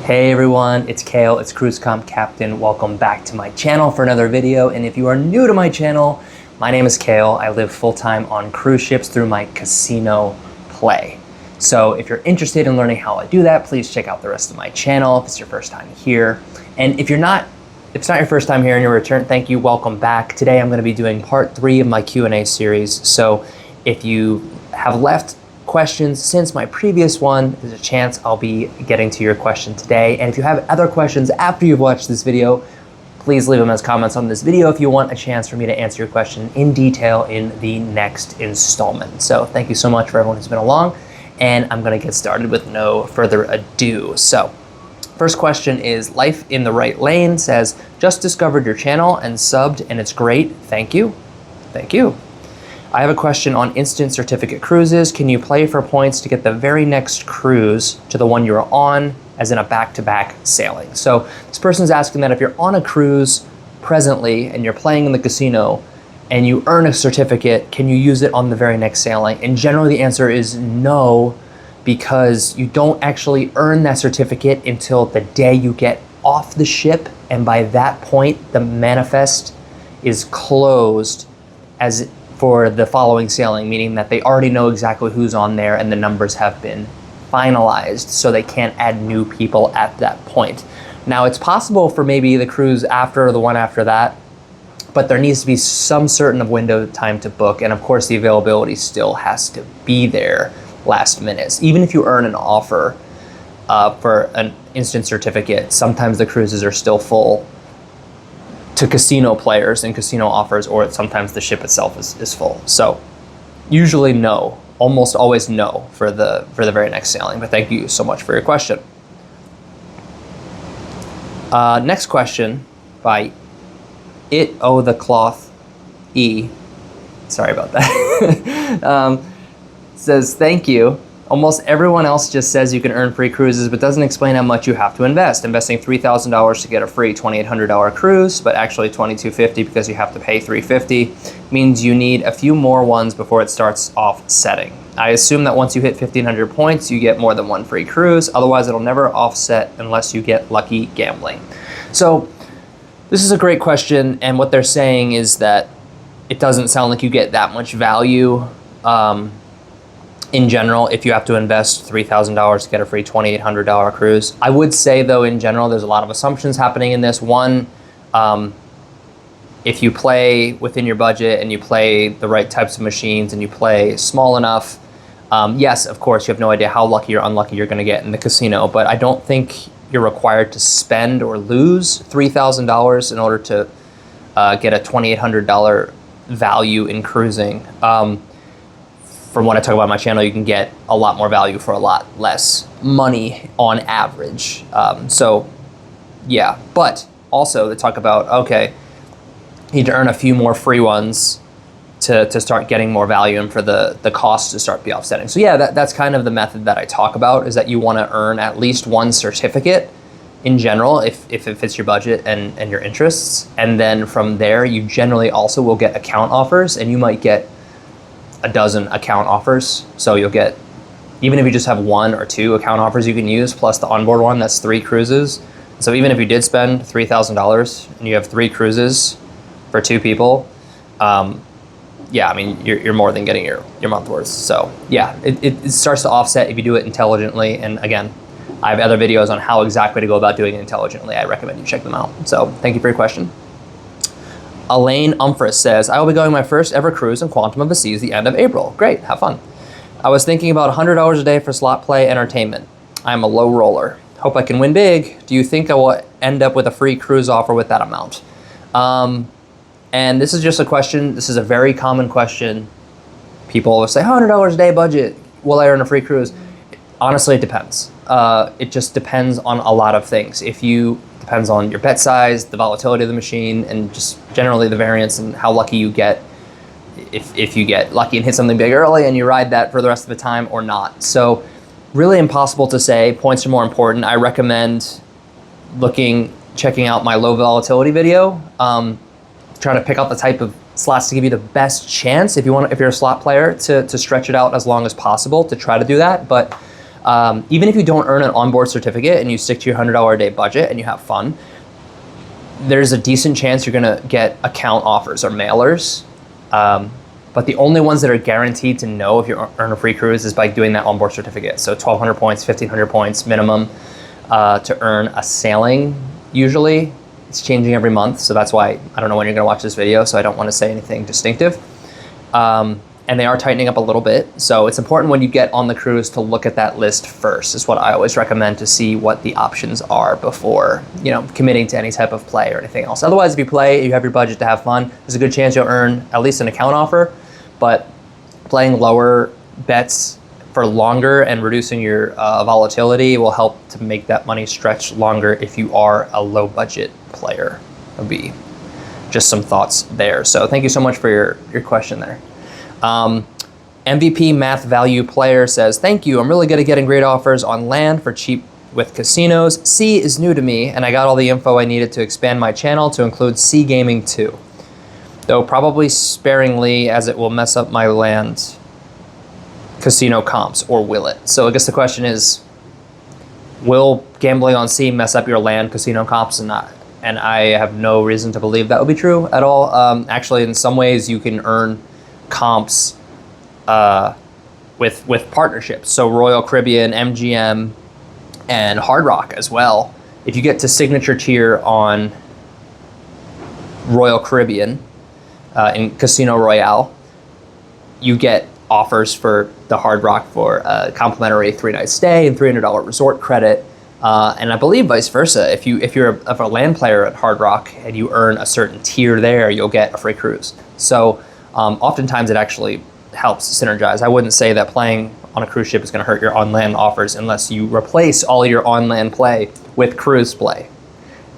Hey everyone, it's Kale, it's Cruise Comp Captain. Welcome back to my channel for another video. And if you are new to my channel, my name is Kale. I live full-time on cruise ships through my casino play. So if you're interested in learning how I do that, please check out the rest of my channel if it's your first time here. And if it's not your first time here and your return, thank you, welcome back. Today I'm gonna be doing part 3 of my Q&A series. So if you have left questions since my previous one, there's a chance I'll be getting to your question today. And if you have other questions after you've watched this video, please leave them as comments on this video if you want a chance for me to answer your question in detail in the next installment. So thank you so much for everyone who's been along, and I'm gonna get started with no further ado. So first question is Life in the Right Lane says, just discovered your channel and subbed and it's great, thank you. Thank you. I have a question on instant certificate cruises. Can you play for points to get the very next cruise to the one you're on, as in a back-to-back sailing? So this person's asking that if you're on a cruise presently and you're playing in the casino and you earn a certificate, can you use it on the very next sailing? And generally the answer is no, because you don't actually earn that certificate until the day you get off the ship. And by that point, the manifest is closed for the following sailing, meaning that they already know exactly who's on there and the numbers have been finalized, so they can't add new people at that point. Now it's possible for maybe the cruise after or the one after that, but there needs to be some certain of window of time to book, and of course the availability still has to be there last minute. Even if you earn an offer for an instant certificate, sometimes the cruises are still full to casino players and casino offers, or sometimes the ship itself is full. So usually no, almost always no for the very next sailing, but thank you so much for your question. Next question by the cloth E, sorry about that, says, thank you. Almost everyone else just says you can earn free cruises, but doesn't explain how much you have to invest. Investing $3,000 to get a free $2,800 cruise, but actually $2,250 because you have to pay $350, means you need a few more ones before it starts offsetting. I assume that once you hit 1,500 points, you get more than one free cruise. Otherwise, it'll never offset unless you get lucky gambling. So this is a great question, and what they're saying is that it doesn't sound like you get that much value in general if you have to invest $3,000 to get a free $2,800 cruise. I would say though, in general, there's a lot of assumptions happening in this. One, if you play within your budget and you play the right types of machines and you play small enough, yes, of course, you have no idea how lucky or unlucky you're gonna get in the casino, but I don't think you're required to spend or lose $3,000 in order to get a $2,800 value in cruising. From what I talk about on my channel, you can get a lot more value for a lot less money on average. So yeah, but also they talk about, okay, you need to earn a few more free ones to start getting more value and for the cost to start be offsetting. So yeah, that's kind of the method that I talk about, is that you wanna earn at least one certificate in general, if it fits your budget and your interests. And then from there, you generally also will get account offers, and you might get a dozen account offers. So you'll get, even if you just have 1 or 2 account offers you can use, plus the onboard one, that's 3 cruises. So even if you did spend $3,000 and you have 3 cruises for 2 people, yeah, I mean, you're more than getting your month worth. So yeah, it starts to offset if you do it intelligently. And again, I have other videos on how exactly to go about doing it intelligently. I recommend you check them out. So thank you for your question. Elaine Umphris says, I will be going my first ever cruise in Quantum of the Seas the end of April. Great, have fun. I was thinking about $100 a day for slot play entertainment. I'm a low roller. Hope I can win big. Do you think I will end up with a free cruise offer with that amount? And this is just a question, this is a very common question. People always say, $100 a day budget, will I earn a free cruise? Honestly, it depends. It just depends on a lot of things. Depends on your bet size, the volatility of the machine, and just generally the variance and how lucky you get. If you get lucky and hit something big early and you ride that for the rest of the time or not. So really impossible to say. Points are more important. I recommend checking out my low volatility video, trying to pick out the type of slots to give you the best chance if you're a slot player to stretch it out as long as possible to try to do that. But Even if you don't earn an onboard certificate and you stick to your $100 a day budget and you have fun, there's a decent chance you're gonna get account offers or mailers. But the only ones that are guaranteed to know if you earn a free cruise is by doing that onboard certificate. So 1,200 points, 1,500 points minimum to earn a sailing. Usually it's changing every month. So that's why I don't know when you're gonna watch this video. So I don't wanna say anything distinctive. And they are tightening up a little bit. So it's important when you get on the cruise to look at that list first, is what I always recommend, to see what the options are before, committing to any type of play or anything else. Otherwise, if you play, you have your budget to have fun, there's a good chance you'll earn at least an account offer, but playing lower bets for longer and reducing your volatility will help to make that money stretch longer if you are a low budget player. That would be just some thoughts there. So thank you so much for your question there. MVP Math Value Player says, thank you. I'm really good at getting great offers on land for cheap with casinos. Sea is new to me, and I got all the info I needed to expand my channel to include sea gaming too. Though probably sparingly, as it will mess up my land casino comps, or will it? So I guess the question is, will gambling on sea mess up your land casino comps? And I have no reason to believe that would be true at all. Actually, in some ways, you can earn comps with partnerships. So Royal Caribbean, MGM, and Hard Rock as well. If you get to signature tier on Royal Caribbean in Casino Royale, you get offers for the Hard Rock for a complimentary 3-night stay and $300 resort credit. And I believe vice versa. If you're a land player at Hard Rock and you earn a certain tier there, you'll get a free cruise. So oftentimes it actually helps synergize. I wouldn't say that playing on a cruise ship is going to hurt your on-land offers unless you replace all your on-land play with cruise play.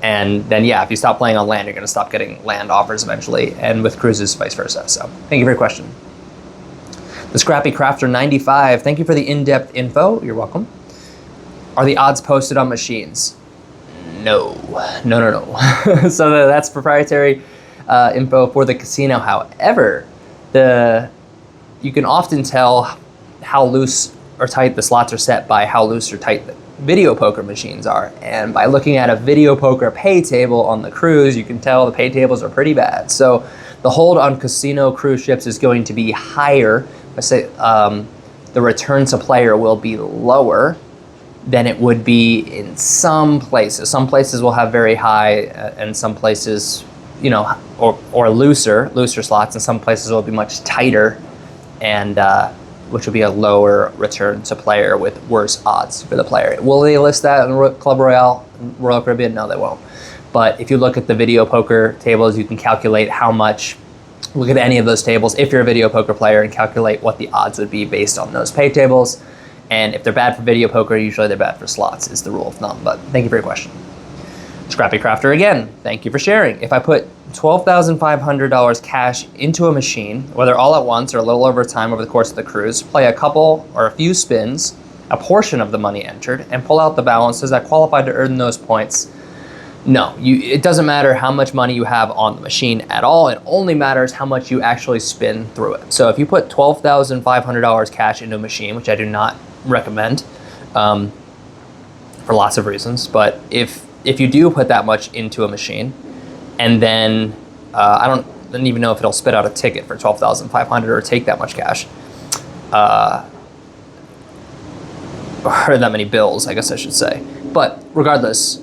And then, yeah, if you stop playing on land, you're going to stop getting land offers eventually, and with cruises, vice versa. So thank you for your question. The Scrappy Crafter 95, thank you for the in-depth info. You're welcome. Are the odds posted on machines? No. So that's proprietary info for the casino. However, you can often tell how loose or tight the slots are set by how loose or tight the video poker machines are. And by looking at a video poker pay table on the cruise, you can tell the pay tables are pretty bad. So the hold on casino cruise ships is going to be higher. I say the return to player will be lower than it would be in some places. Some places will have very high, and some places, or looser slots, and some places will be much tighter, and which will be a lower return to player with worse odds for the player. Will they list that in Club Royale, Royal Caribbean? No, they won't. But if you look at the video poker tables, you can calculate how much. Look at any of those tables if you're a video poker player and calculate what the odds would be based on those pay tables. And if they're bad for video poker, usually they're bad for slots, is the rule of thumb. But thank you for your question. Scrappy Crafter again, thank you for sharing. If I put $12,500 cash into a machine, whether all at once or a little over time over the course of the cruise, play a couple or a few spins, a portion of the money entered, and pull out the balance, does that qualify to earn those points? No, it doesn't matter how much money you have on the machine at all. It only matters how much you actually spin through it. So if you put $12,500 cash into a machine, which I do not recommend for lots of reasons, but if you do put that much into a machine, and then I don't even know if it'll spit out a ticket for $12,500 or take that much cash, or that many bills, I guess I should say. But regardless,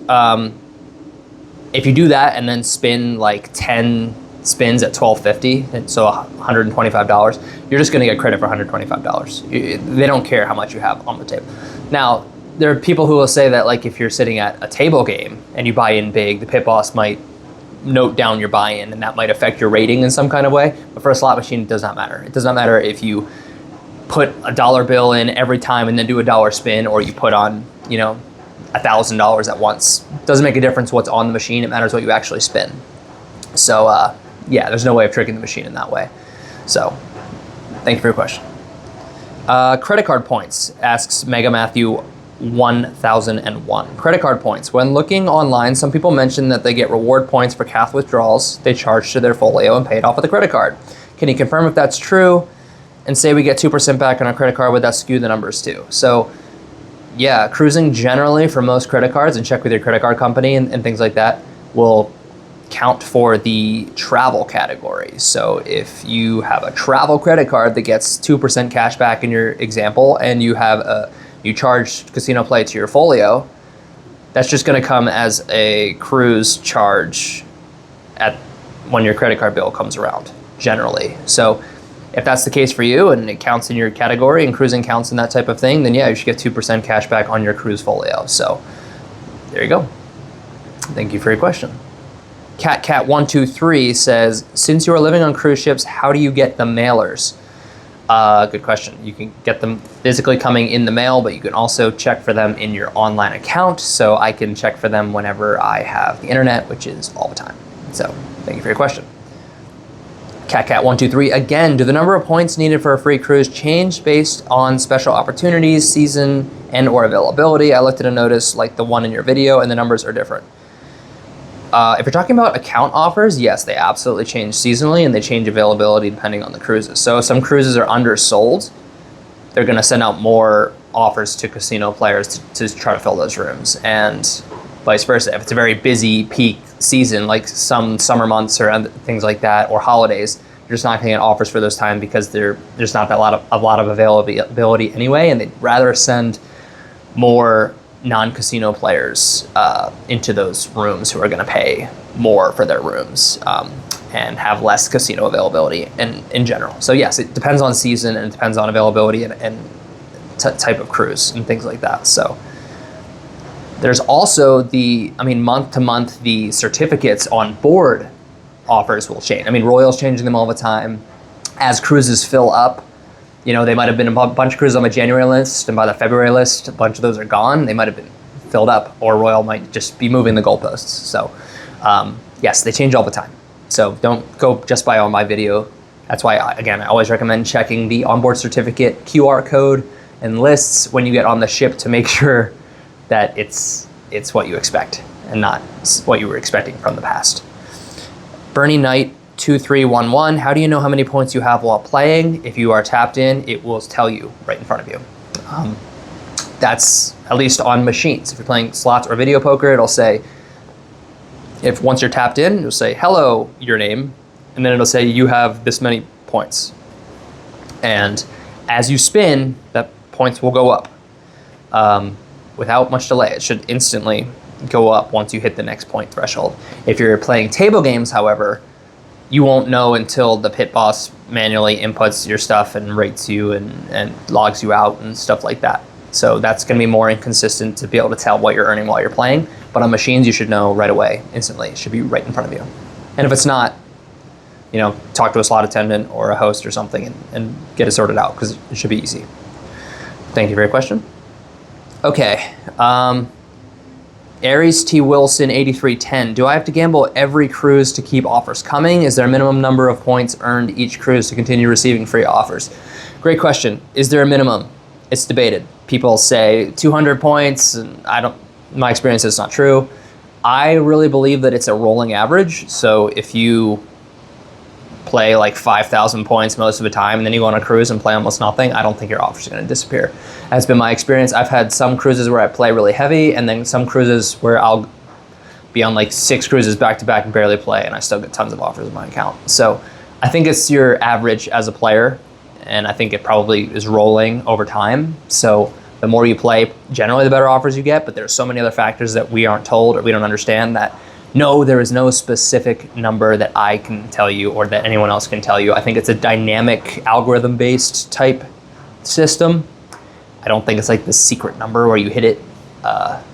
if you do that and then spin like 10 spins at $12.50, so $125, you're just going to get credit for $125. They don't care how much you have on the table. Now, there are people who will say that, like, if you're sitting at a table game and you buy in big, the pit boss might note down your buy-in, and that might affect your rating in some kind of way. But for a slot machine, it does not matter. It does not matter if you put a dollar bill in every time and then do a dollar spin, or you put on, $1,000 at once. It doesn't make a difference what's on the machine. It matters what you actually spin. So, yeah, there's no way of tricking the machine in that way. So, thank you for your question. Credit card points, asks Mega Matthew 1001. Credit card points. When looking online, some people mention that they get reward points for cash withdrawals they charge to their folio and pay it off with a credit card. Can you confirm if that's true? And say we get 2% back on our credit card, would that skew the numbers too? So Yeah, cruising generally for most credit cards, and check with your credit card company and things like that, will count for the travel category. So if you have a travel credit card that gets 2% cash back in your example, and you charge casino play to your folio, that's just going to come as a cruise charge when your credit card bill comes around, generally. So if that's the case for you and it counts in your category and cruising counts in that type of thing, then yeah, you should get 2% cash back on your cruise folio. So there you go. Thank you for your question. CatCat123 says, since you are living on cruise ships, how do you get the mailers? Good question. You can get them physically coming in the mail, but you can also check for them in your online account. So I can check for them whenever I have the internet, which is all the time. So thank you for your question. CatCat123, again, do the number of points needed for a free cruise change based on special opportunities, season, and or availability? I looked at a notice like the one in your video, and the numbers are different. If you're talking about account offers, yes, they absolutely change seasonally, and they change availability depending on the cruises. So if some cruises are undersold, they're going to send out more offers to casino players to try to fill those rooms, and vice versa. If it's a very busy peak season, like some summer months or things like that, or holidays, you're just not going to get offers for those time because there's not a lot of availability anyway, and they'd rather send more non-casino players into those rooms who are going to pay more for their rooms and have less casino availability in general. So yes, it depends on season, and it depends on availability and type of cruise and things like that. So there's also month to month, the certificates on board offers will change. Royal's changing them all the time. As cruises fill up, they might have been a bunch of cruises on the January list, and by the February list, a bunch of those are gone. They might have been filled up, or Royal might just be moving the goalposts. So yes, they change all the time. So don't go just by on my video. That's why, I always recommend checking the onboard certificate QR code and lists when you get on the ship to make sure that it's what you expect and not what you were expecting from the past. Bernie Knight 2311, how do you know how many points you have while playing? If you are tapped in, it will tell you right in front of you. That's at least on machines. If you're playing slots or video poker, it'll say, once you're tapped in, it'll say, hello, your name, and then it'll say you have this many points. And as you spin, that points will go up. Without much delay. It should instantly go up once you hit the next point threshold. If you're playing table games, however, you won't know until the pit boss manually inputs your stuff and rates you and logs you out and stuff like that. So that's going to be more inconsistent to be able to tell what you're earning while you're playing. But on machines, you should know right away, instantly. It should be right in front of you. And if it's not, talk to a slot attendant or a host or something and get it sorted out, because it should be easy. Thank you for your question. Okay, Aries T. Wilson 8310. Do I have to gamble every cruise to keep offers coming? Is there a minimum number of points earned each cruise to continue receiving free offers? Great question. Is there a minimum? It's debated. People say 200 points, and my experience is not true. I really believe that it's a rolling average. So if you play like 5,000 points most of the time, and then you go on a cruise and play almost nothing, I don't think your offers are going to disappear. That's been my experience. I've had some cruises where I play really heavy, and then some cruises where I'll be on like 6 cruises back to back and barely play, and I still get tons of offers in my account. So I think it's your average as a player, and I think it probably is rolling over time. So the more you play, generally the better offers you get, but there's so many other factors that we aren't told or we don't understand that no, there is no specific number that I can tell you or that anyone else can tell you. I think it's a dynamic algorithm-based type system. I don't think it's like the secret number where you hit it.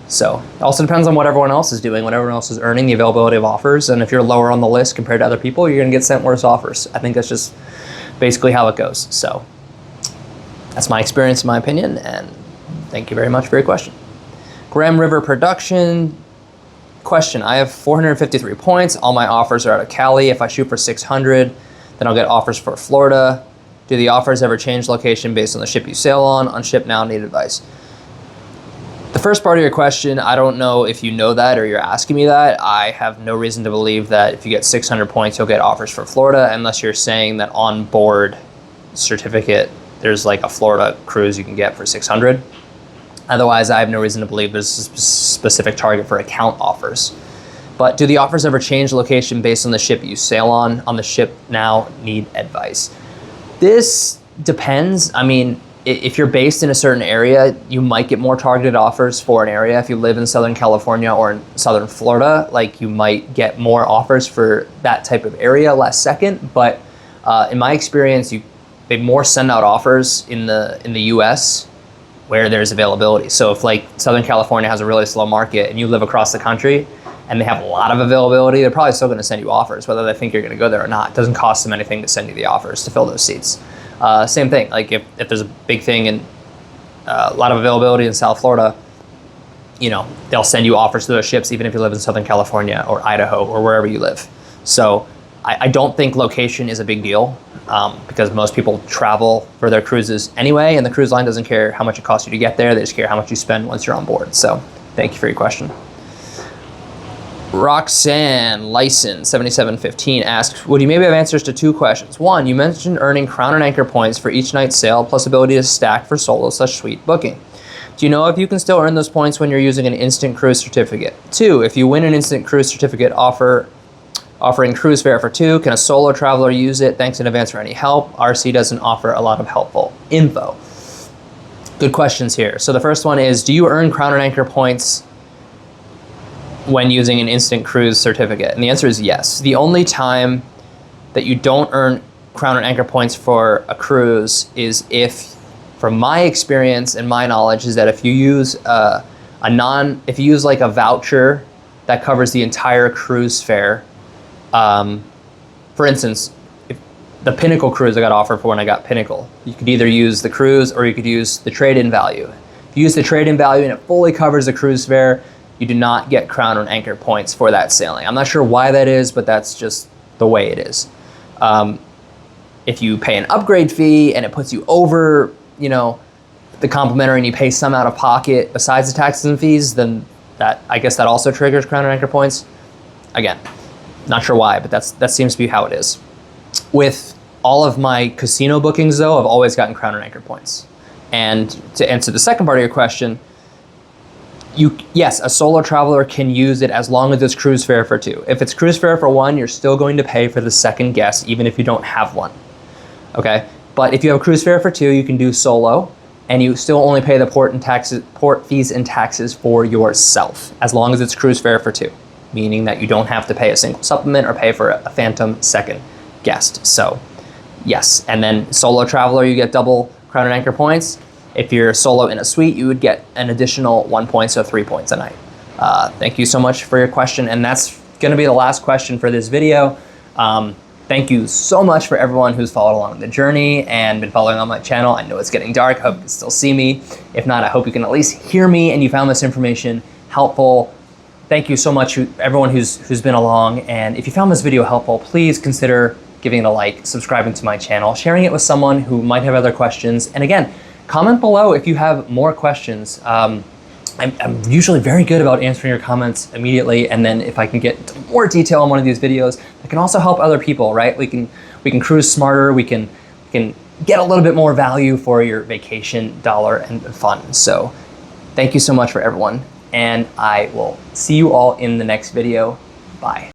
So it also depends on what everyone else is doing, what everyone else is earning, the availability of offers. And if you're lower on the list compared to other people, you're going to get sent worse offers. I think that's just basically how it goes. So that's my experience, in my opinion, and thank you very much for your question. Graham River Production. Question, I have 453 points. All my offers are out of Cali. If I shoot for 600, then I'll get offers for Florida. Do the offers ever change location based on the ship you sail on ship now? Need advice. The first part of your question, I don't know if you know that or you're asking me that. I have no reason to believe that if you get 600 points, you'll get offers for Florida, unless you're saying that on board certificate, there's like a Florida cruise you can get for 600. Otherwise, I have no reason to believe there's a specific target for account offers. But do the offers ever change location based on the ship you sail on the ship now? Need advice. This depends. I mean, if you're based in a certain area, you might get more targeted offers for an area. If you live in Southern California or in Southern Florida, like, you might get more offers for that type of area last second. But in my experience, they more send out offers in the US where there's availability. So if, like, Southern California has a really slow market and you live across the country and they have a lot of availability, they're probably still going to send you offers, whether they think you're going to go there or not. It doesn't cost them anything to send you the offers to fill those seats. Same thing, like if there's a big thing and a lot of availability in South Florida, you know, they'll send you offers to those ships even if you live in Southern California or Idaho or wherever you live. So I don't think location is a big deal because most people travel for their cruises anyway, and the cruise line doesn't care how much it costs you to get there. They just care how much you spend once you're on board. So thank you for your question. Roxanne License 7715 asks, would you maybe have answers to 2 questions? 1, you mentioned earning Crown and Anchor points for each night's sail plus ability to stack for solo such suite booking. Do you know if you can still earn those points when you're using an instant cruise certificate? 2, if you win an instant cruise certificate offering cruise fare for 2, can a solo traveler use it? Thanks in advance for any help. RC doesn't offer a lot of helpful info. Good questions here. So the first one is, do you earn Crown and Anchor points when using an instant cruise certificate? And the answer is yes. The only time that you don't earn Crown and Anchor points for a cruise is if, from my experience and my knowledge, is that if you use if you use like a voucher that covers the entire cruise fare. For instance, if the Pinnacle cruise I got offered for when I got Pinnacle, you could either use the cruise or you could use the trade-in value. If you use the trade-in value and it fully covers the cruise fare, you do not get Crown and Anchor points for that sailing. I'm not sure why that is, but that's just the way it is. If you pay an upgrade fee and it puts you over, you know, the complimentary and you pay some out of pocket besides the taxes and fees, then I guess that also triggers Crown and Anchor points. Again, not sure why, but that seems to be how it is. With all of my casino bookings, though, I've always gotten Crown and Anchor points. And to answer the second part of your question, yes, a solo traveler can use it as long as it's cruise fare for 2. If it's cruise fare for 1, you're still going to pay for the second guest, even if you don't have one. Okay? But if you have a cruise fare for 2, you can do solo, and you still only pay the port fees and taxes for yourself, as long as it's cruise fare for 2. Meaning that you don't have to pay a single supplement or pay for a phantom second guest. So yes, and then solo traveler, you get double Crown and Anchor points. If you're solo in a suite, you would get an additional 1 point, so 3 points a night. Thank you so much for your question, and that's gonna be the last question for this video. Thank you so much for everyone who's followed along the journey and been following on my channel. I know it's getting dark, I hope you can still see me. If not, I hope you can at least hear me and you found this information helpful. Thank you so much, everyone who's been along. And if you found this video helpful, please consider giving it a like, subscribing to my channel, sharing it with someone who might have other questions. And again, comment below if you have more questions. I'm usually very good about answering your comments immediately. And then if I can get into more detail on one of these videos, that can also help other people, right? We can cruise smarter. We can get a little bit more value for your vacation dollar and fun. So thank you so much for everyone. And I will see you all in the next video. Bye.